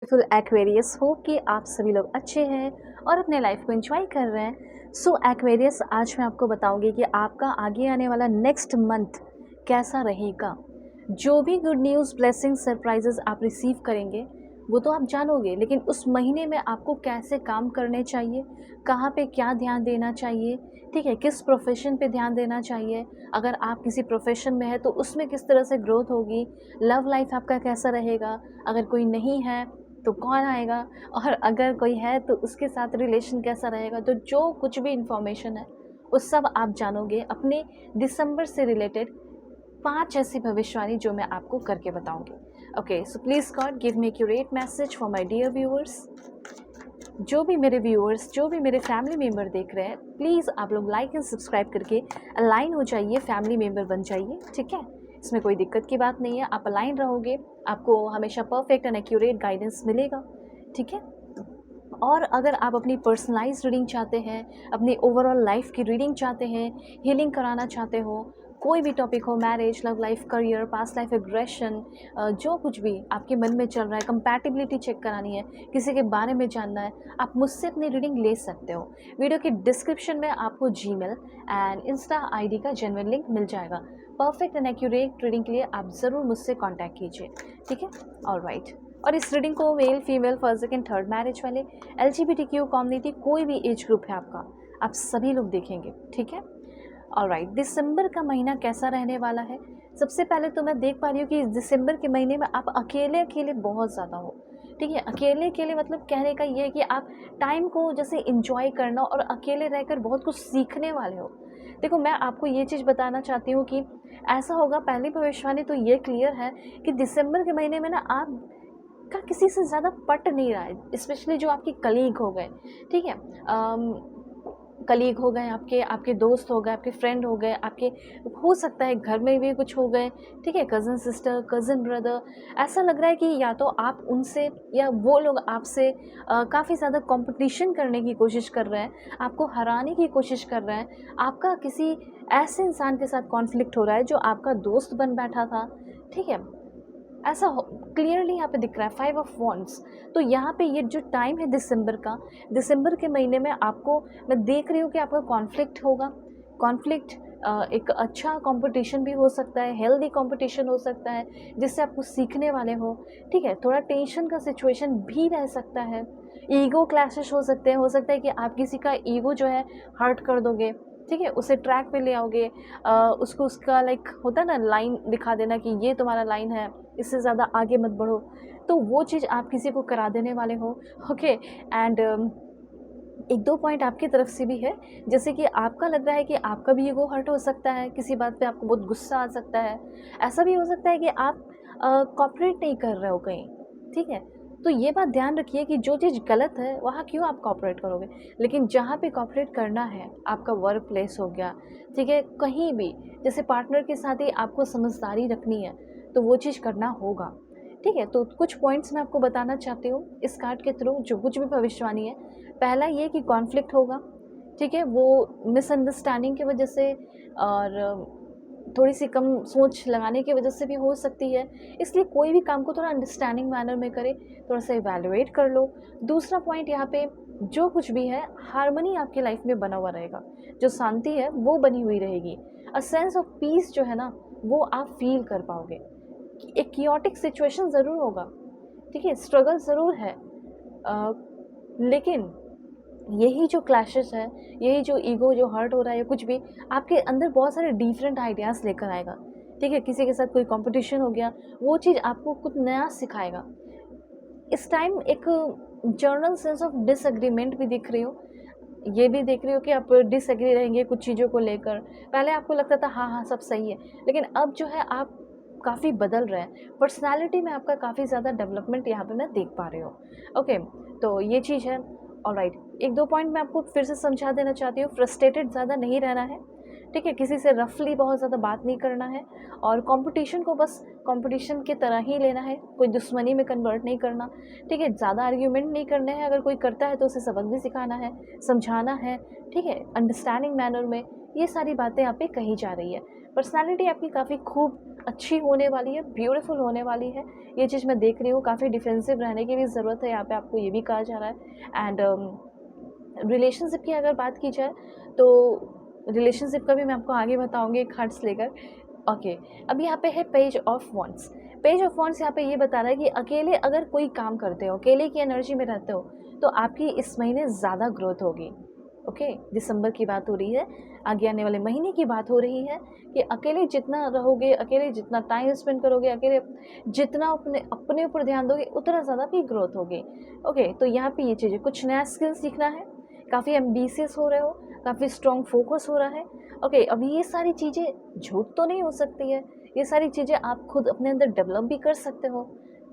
Full Aquarius हो कि आप सभी लोग अच्छे हैं और अपने लाइफ को एंजॉय कर रहे हैं। सो एक्वेरियस, आज मैं आपको बताऊंगी कि आपका आगे आने वाला नेक्स्ट मंथ कैसा रहेगा। जो भी गुड न्यूज़, ब्लेसिंग, सरप्राइजेस आप रिसीव करेंगे वो तो आप जानोगे, लेकिन उस महीने में आपको कैसे काम करने चाहिए, कहाँ पे क्या ध्यान देना चाहिए, ठीक है, किस प्रोफेशन पे ध्यान देना चाहिए, अगर आप किसी प्रोफेशन में है तो उसमें किस तरह से ग्रोथ होगी, लव लाइफ आपका कैसा रहेगा, अगर कोई नहीं है तो कौन आएगा, और अगर कोई है तो उसके साथ रिलेशन कैसा रहेगा। तो जो कुछ भी इंफॉर्मेशन है वो सब आप जानोगे अपने दिसंबर से रिलेटेड 5 ऐसी भविष्यवाणी जो मैं आपको करके बताऊंगी। Okay, so please God give me accurate message for my dear viewers. जो भी मेरे व्यूअर्स, जो भी मेरे फैमिली मेम्बर देख रहे हैं, प्लीज़ आप लोग लाइक एंड सब्सक्राइब करके अलाइन हो जाइए, फैमिली मेम्बर बन जाइए, ठीक है। इसमें कोई दिक्कत की बात नहीं है, आप अलाइन रहोगे, आपको हमेशा परफेक्ट एंड एक्यूरेट गाइडेंस मिलेगा, ठीक है। और अगर आप अपनी पर्सनलाइज्ड रीडिंग चाहते हैं, अपनी ओवरऑल लाइफ की रीडिंग चाहते हैं, हीलिंग कराना चाहते हो, कोई भी टॉपिक हो, marriage, love life, career, past life aggression, जो कुछ भी आपके मन में चल रहा है, कंपैटिबिलिटी चेक करानी है, किसी के बारे में जानना है, आप मुझसे अपनी रीडिंग ले सकते हो। वीडियो के डिस्क्रिप्शन में आपको जीमेल एंड इंस्टा आईडी का जेन्युइन लिंक मिल जाएगा। परफेक्ट एंड एक्यूरेट रीडिंग के लिए आप ज़रूर मुझसे कॉन्टैक्ट कीजिए, ठीक है। ऑलराइट। और इस रीडिंग को male, female, first, second, third marriage वाले, LGBTQ कम्युनिटी, कोई भी एज ग्रुप है आपका, आप सभी लोग देखेंगे, ठीक है। ऑलराइट, दिसंबर का महीना कैसा रहने वाला है। सबसे पहले तो मैं देख पा रही हूँ कि इस दिसंबर के महीने में आप अकेले अकेले बहुत ज़्यादा हो, ठीक है। अकेले अकेले मतलब कहने का ये है कि आप टाइम को जैसे इंजॉय करना और अकेले रहकर बहुत कुछ सीखने वाले हो। देखो, मैं आपको ये चीज़ बताना चाहती हूँ कि ऐसा होगा। पहली भविष्यवाणी तो ये क्लियर है कि दिसंबर के महीने में ना आप का किसी से ज़्यादा पट नहीं रहा है, स्पेशली जो आपके कलीग हो गए, ठीक है। कलीग हो गए, आपके आपके दोस्त हो गए, आपके फ्रेंड हो गए, आपके हो सकता है घर में भी कुछ हो गए, ठीक है, कज़न सिस्टर, कज़न ब्रदर। ऐसा लग रहा है कि या तो आप उनसे या वो लोग आपसे काफ़ी ज़्यादा कंपटीशन करने की कोशिश कर रहे हैं, आपको हराने की कोशिश कर रहे हैं। आपका किसी ऐसे इंसान के साथ कॉन्फ्लिक्ट हो रहा है जो आपका दोस्त बन बैठा था, ठीक है। ऐसा क्लियरली यहाँ पे दिख रहा है 5 ऑफ वॉन्ड्स। तो यहाँ पे ये जो टाइम है दिसंबर का, दिसंबर के महीने में आपको, मैं देख रही हूँ कि आपका कॉन्फ्लिक्ट होगा। कॉन्फ्लिक्ट एक अच्छा कंपटीशन भी हो सकता है, हेल्दी कंपटीशन हो सकता है जिससे आप कुछ सीखने वाले हो, ठीक है। थोड़ा टेंशन का सिचुएशन भी रह सकता है, ईगो क्लैशेस हो सकते हैं, हो सकता है कि आप किसी का ईगो जो है हर्ट कर दोगे, ठीक है, उसे ट्रैक पे ले आओगे, उसको उसका लाइक होता है ना, लाइन दिखा देना कि ये तुम्हारा लाइन है, इससे ज़्यादा आगे मत बढ़ो। तो वो चीज़ आप किसी को करा देने वाले हो, ओके। एंड एक दो पॉइंट आपकी तरफ से भी है, जैसे कि आपका लग रहा है कि आपका भी ईगो हर्ट हो सकता है, किसी बात पे आपको बहुत गुस्सा आ सकता है। ऐसा भी हो सकता है कि आप कॉपरेट नहीं कर रहे हो कहीं, ठीक है। तो ये बात ध्यान रखिए कि जो चीज़ गलत है वहाँ क्यों आप कॉपरेट करोगे, लेकिन जहाँ पे कॉपरेट करना है, आपका वर्क प्लेस हो गया, ठीक है, कहीं भी जैसे पार्टनर के साथ ही आपको समझदारी रखनी है, तो वो चीज़ करना होगा, ठीक है। तो कुछ पॉइंट्स मैं आपको बताना चाहती हूँ इस कार्ड के थ्रू, जो कुछ भी भविष्यवाणी है। पहला ये कि कॉन्फ्लिक्ट होगा, ठीक है, वो मिसअंडरस्टैंडिंग की वजह से और थोड़ी सी कम सोच लगाने की वजह से भी हो सकती है। इसलिए कोई भी काम को थोड़ा अंडरस्टैंडिंग मैनर में करें, थोड़ा सा इवैल्यूएट कर लो। दूसरा पॉइंट यहाँ पे, जो कुछ भी है, हार्मनी आपकी लाइफ में बना हुआ रहेगा, जो शांति है वो बनी हुई रहेगी। अ सेंस ऑफ पीस जो है ना, वो आप फील कर पाओगे। एक कियोटिक सिचुएशन ज़रूर होगा, ठीक है, स्ट्रगल ज़रूर है, लेकिन यही जो क्लैशेस है, यही जो ईगो जो हर्ट हो रहा है या कुछ भी, आपके अंदर बहुत सारे डिफरेंट आइडियाज़ लेकर आएगा, ठीक है। किसी के साथ कोई कंपटीशन हो गया, वो चीज़ आपको कुछ नया सिखाएगा। इस टाइम एक जर्नल सेंस ऑफ डिसएग्रीमेंट भी दिख रही हूँ। ये भी देख रही हो कि आप डिसएग्री रहेंगे कुछ चीज़ों को लेकर। पहले आपको लगता था हाँ हाँ सब सही है, लेकिन अब जो है आप काफ़ी बदल रहे हैं। पर्सनैलिटी में आपका काफ़ी ज़्यादा डेवलपमेंट यहाँ पे मैं देख पा रही हूँ, ओके। तो ये चीज़ है। ऑलराइट, एक दो पॉइंट मैं आपको फिर से समझा देना चाहती हूँ। फ्रस्ट्रेटेड ज़्यादा नहीं रहना है, ठीक है, किसी से रफली बहुत ज़्यादा बात नहीं करना है और कंपटीशन को बस कंपटीशन की तरह ही लेना है, कोई दुश्मनी में कन्वर्ट नहीं करना। ठीक है, ज़्यादा आर्ग्यूमेंट नहीं करने हैं, अगर कोई करता है तो उसे सबक भी सिखाना है, समझाना है। ठीक है, अंडरस्टैंडिंग मैनर में ये सारी बातें यहाँ पे कही जा रही है। पर्सनैलिटी आपकी काफ़ी खूब अच्छी होने वाली है, ब्यूटीफुल होने वाली है, ये चीज़ मैं देख रही हूँ। काफ़ी डिफेंसिव रहने की भी ज़रूरत है, यहाँ पे आपको ये भी कहा जा रहा है। एंड रिलेशनशिप की अगर बात की जाए तो रिलेशनशिप का भी मैं आपको आगे बताऊंगी एक हर्ट्स लेकर। ओके, अब यहाँ पे है page of wands. Page of wands यहाँ पे ये बता रहा है कि अकेले अगर कोई काम करते हो, अकेले की एनर्जी में रहते हो, तो आपकी इस महीने ज़्यादा ग्रोथ होगी। ओके, दिसंबर की बात हो रही है, आगे आने वाले महीने की बात हो रही है कि अकेले जितना रहोगे, अकेले जितना टाइम स्पेंड करोगे, अकेले जितना अपने ऊपर ध्यान दोगे, उतना ज़्यादा भी ग्रोथ होगी। ओके, तो यहाँ पे ये चीज़ें, कुछ नया स्किल सीखना है, काफ़ी एम्बिशियस हो रहे हो, काफ़ी स्ट्रॉन्ग फोकस हो रहा है। ओके, अब ये सारी चीज़ें झूठ तो नहीं हो सकती है, ये सारी चीज़ें आप खुद अपने अंदर डेवलप भी कर सकते हो।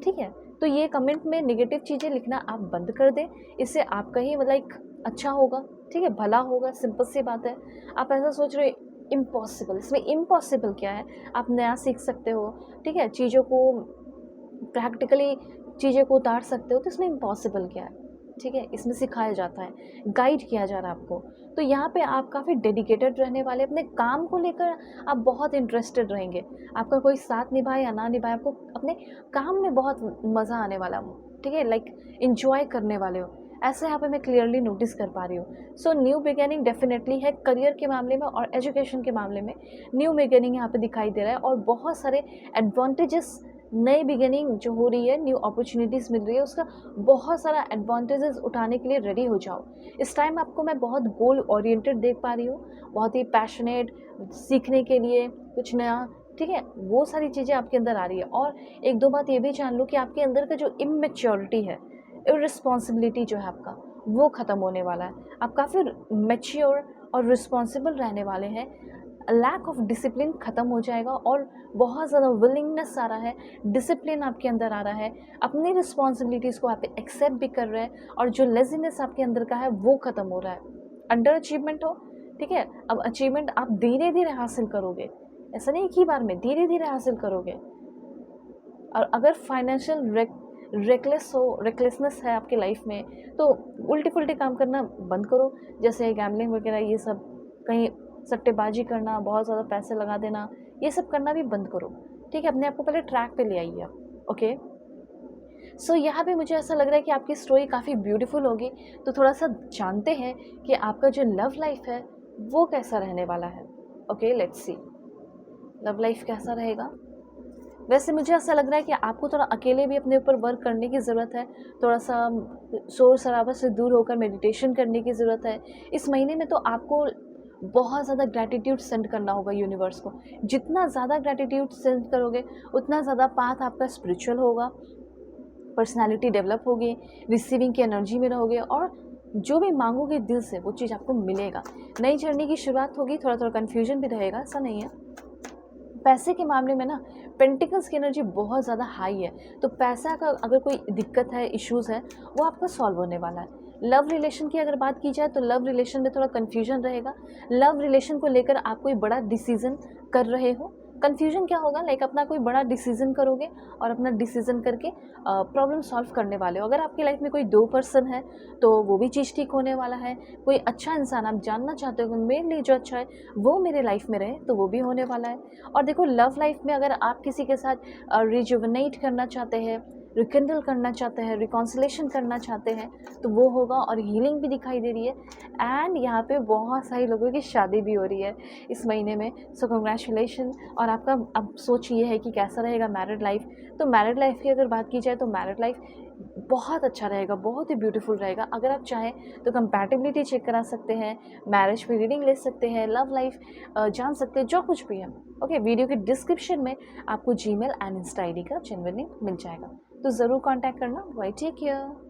ठीक है, तो ये कमेंट में नेगेटिव चीज़ें लिखना आप बंद कर दें, इससे आपका ही मतलब अच्छा होगा। ठीक है, भला होगा, सिंपल सी बात है। आप ऐसा सोच रहे हो इम्पॉसिबल, इसमें इम्पॉसिबल क्या है, आप नया सीख सकते हो। ठीक है, चीज़ों को प्रैक्टिकली चीज़ों को उतार सकते हो, तो इसमें इम्पॉसिबल क्या है। ठीक है, इसमें सिखाया जाता है, गाइड किया जा रहा है आपको। तो यहाँ पे आप काफ़ी डेडिकेटेड रहने वाले, अपने काम को लेकर आप बहुत इंटरेस्टेड रहेंगे। आपका कोई साथ निभाए या ना निभाए, आपको अपने काम में बहुत मज़ा आने वाला हो। ठीक है, लाइक इंजॉय करने वाले हो, ऐसे यहाँ पे मैं क्लियरली नोटिस कर पा रही हूँ। सो न्यू बिगिनिंग डेफिनेटली है करियर के मामले में और एजुकेशन के मामले में। न्यू बिगिनिंग यहाँ पे दिखाई दे रहा है और बहुत सारे एडवांटेजेस, नई बिगिनिंग जो हो रही है, न्यू अपॉर्चुनिटीज़ मिल रही है, उसका बहुत सारा एडवांटेजेस उठाने के लिए रेडी हो जाओ। इस टाइम आपको मैं बहुत गोल ओरिएंटेड देख पा रही हूँ, बहुत ही पैशनेट, सीखने के लिए कुछ नया। ठीक है, वो सारी चीज़ें आपके अंदर आ रही है। और एक दो बात ये भी जान लो कि आपके अंदर का जो इमेच्योरिटी है, इररिस्पॉन्सिबिलिटी जो है आपका, वो ख़त्म होने वाला है। आप काफ़ी मैच्योर और रिस्पॉन्सिबल रहने वाले हैं। लैक ऑफ डिसिप्लिन ख़त्म हो जाएगा और बहुत ज़्यादा विलिंगनेस आ रहा है, डिसिप्लिन आपके अंदर आ रहा है, अपनी रिस्पॉन्सिबिलिटीज़ को आप एक्सेप्ट भी कर रहे हैं और जो लेज़ीनेस आपके अंदर का है वो ख़त्म हो रहा है। अंडर अचीवमेंट हो, ठीक है, अब अचीवमेंट आप धीरे धीरे हासिल करोगे, ऐसा नहीं एक ही बार में, धीरे धीरे हासिल करोगे। और अगर फाइनेंशियल रेकलेसनेस है आपकी लाइफ में, तो उल्टे पुल्टे काम करना बंद करो, जैसे गैम्बलिंग वगैरह, ये सब, कहीं सट्टेबाजी करना, बहुत ज़्यादा पैसे लगा देना, ये सब करना भी बंद करो। ठीक है, अपने आप को पहले ट्रैक पे ले आइए आप। ओके, सो यहाँ पे मुझे ऐसा लग रहा है कि आपकी स्टोरी काफ़ी ब्यूटीफुल होगी। तो थोड़ा सा जानते हैं कि आपका जो लव लाइफ है वो कैसा रहने वाला है। Okay, let's see love life कैसा रहेगा। वैसे मुझे ऐसा लग रहा है कि आपको थोड़ा अकेले भी अपने ऊपर वर्क करने की ज़रूरत है, थोड़ा सा शोर शराबा से दूर होकर मेडिटेशन करने की ज़रूरत है। इस महीने में तो आपको बहुत ज़्यादा ग्रैटिट्यूड सेंड करना होगा यूनिवर्स को। जितना ज़्यादा ग्रैटिट्यूड सेंड करोगे, उतना ज़्यादा पाथ आपका स्पिरिचुअल होगा, पर्सनैलिटी डेवलप होगी, रिसीविंग की एनर्जी में रहोगे और जो भी मांगोगे दिल से वो चीज़ आपको मिलेगा। नई जर्नी की शुरुआत होगी, थोड़ा थोड़ा कन्फ्यूजन भी रहेगा, ऐसा नहीं है। पैसे के मामले में ना पेंटिकल्स की एनर्जी बहुत ज़्यादा हाई है, तो पैसा का अगर कोई दिक्कत है, इश्यूज़ है, वो आपका सॉल्व होने वाला है। लव रिलेशन की अगर बात की जाए तो लव रिलेशन में थोड़ा कन्फ्यूजन रहेगा। लव रिलेशन को लेकर आप कोई बड़ा डिसीज़न कर रहे हो, कन्फ्यूजन क्या होगा, लाइक अपना कोई बड़ा डिसीज़न करोगे और अपना डिसीज़न करके प्रॉब्लम सॉल्व करने वाले हो। अगर आपकी लाइफ में कोई 2 पर्सन है तो वो भी चीज़ ठीक होने वाला है। कोई अच्छा इंसान आप जानना चाहते हो कि मेरे लिए जो अच्छा है वो मेरे लाइफ में रहे, तो वो भी होने वाला है। और देखो, लव लाइफ में अगर आप किसी के साथ रिजुवनेट करना चाहते हैं, रिकिंडल करना चाहते हैं, रिकॉन्सिलेशन करना चाहते हैं, तो वो होगा और हीलिंग भी दिखाई दे रही है। एंड यहाँ पे बहुत सारे लोगों की शादी भी हो रही है इस महीने में। So congratulation. और आपका अब सोच ये है कि कैसा रहेगा मैरिड लाइफ। तो मैरिड लाइफ की अगर बात की जाए तो मैरिड लाइफ बहुत अच्छा रहेगा, बहुत ही ब्यूटीफुल रहेगा। अगर आप चाहें तो कंपैटिबिलिटी चेक करा सकते हैं, मैरिज पे रीडिंग ले सकते हैं, लव लाइफ जान सकते हैं, जो कुछ भी है। ओके, वीडियो के डिस्क्रिप्शन में आपको जीमेल एंड इंस्टा आईडी का जेन्युइन लिंक मिल जाएगा, तो ज़रूर कांटेक्ट करना। Bye, take care.